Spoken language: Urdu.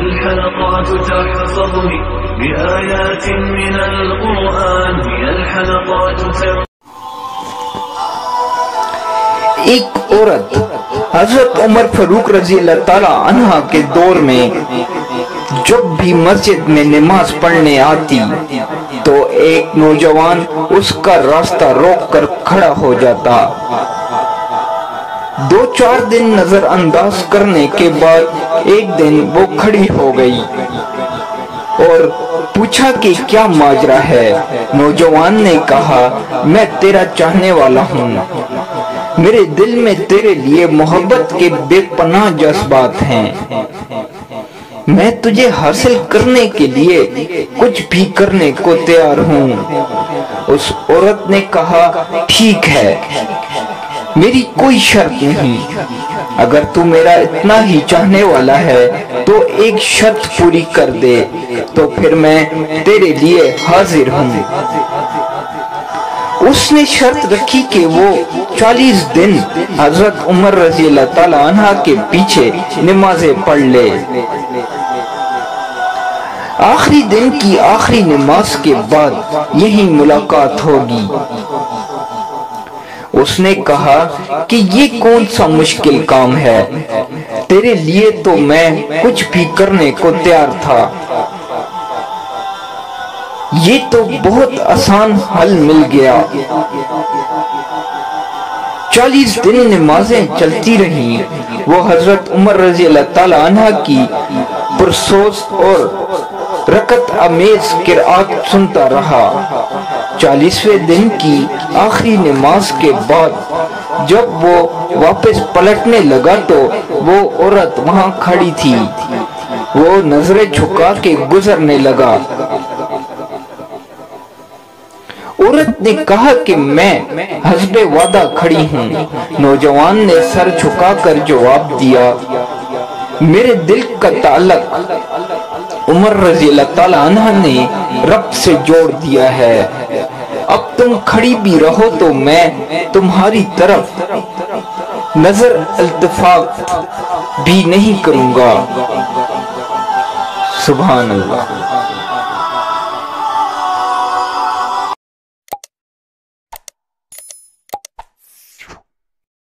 الحلقات تحفظني بآيات من القرآن. هي الحلقات ایک عورت حضرت عمر فاروق رضی اللہ تعالیٰ عنہ کے دور میں جب بھی مسجد میں نماز پڑھنے آتی تو ایک نوجوان اس کا راستہ روک کر کھڑا ہو جاتا. 2-4 دن نظر انداز کرنے کے بعد ایک دن وہ کھڑی ہو گئی اور پوچھا کہ کیا ماجرا ہے. نوجوان نے کہا میں تیرا چاہنے والا ہوں، میرے دل میں تیرے لیے محبت کے بے پناہ جذبات ہیں، میں تجھے حاصل کرنے کے لیے کچھ بھی کرنے کو تیار ہوں. اس عورت نے کہا ٹھیک ہے، میری کوئی شرط نہیں، اگر تو میرا اتنا ہی چاہنے والا ہے تو ایک شرط پوری کر دے تو پھر میں تیرے لیے حاضر ہوں. اس نے شرط رکھی کہ وہ 40 دن حضرت عمر رضی اللہ تعالیٰ عنہ کے پیچھے نمازیں پڑھ لے. آخری دن کی آخری نماز کے بعد یہی ملاقات ہوگی. اس نے کہا کہ یہ کون سا مشکل کام ہے، تیرے لیے تو میں کچھ بھی کرنے کو تیار تھا، یہ تو بہت آسان حل مل گیا. 40 دن نمازیں چلتی رہیں. وہ حضرت عمر رضی اللہ تعالیٰ عنہ کی پرسوز اور رکعت آمیز قرآت سنتا رہا. 40ویں دن کی آخری نماز کے بعد جب وہ واپس پلٹنے لگا تو وہ عورت وہاں کھڑی تھی. وہ نظریں جھکا کے گزرنے لگا. عورت نے کہا کہ میں حسب وعدہ کھڑی ہوں. نوجوان نے سر جھکا کر جواب دیا میرے دل کا تعلق عمر رضی اللہ تعالیٰ عنہ نے رب سے جوڑ دیا ہے، اب تم کھڑی بھی رہو تو میں تمہاری طرف نظر التفات بھی نہیں کروں گا. سبحان اللہ.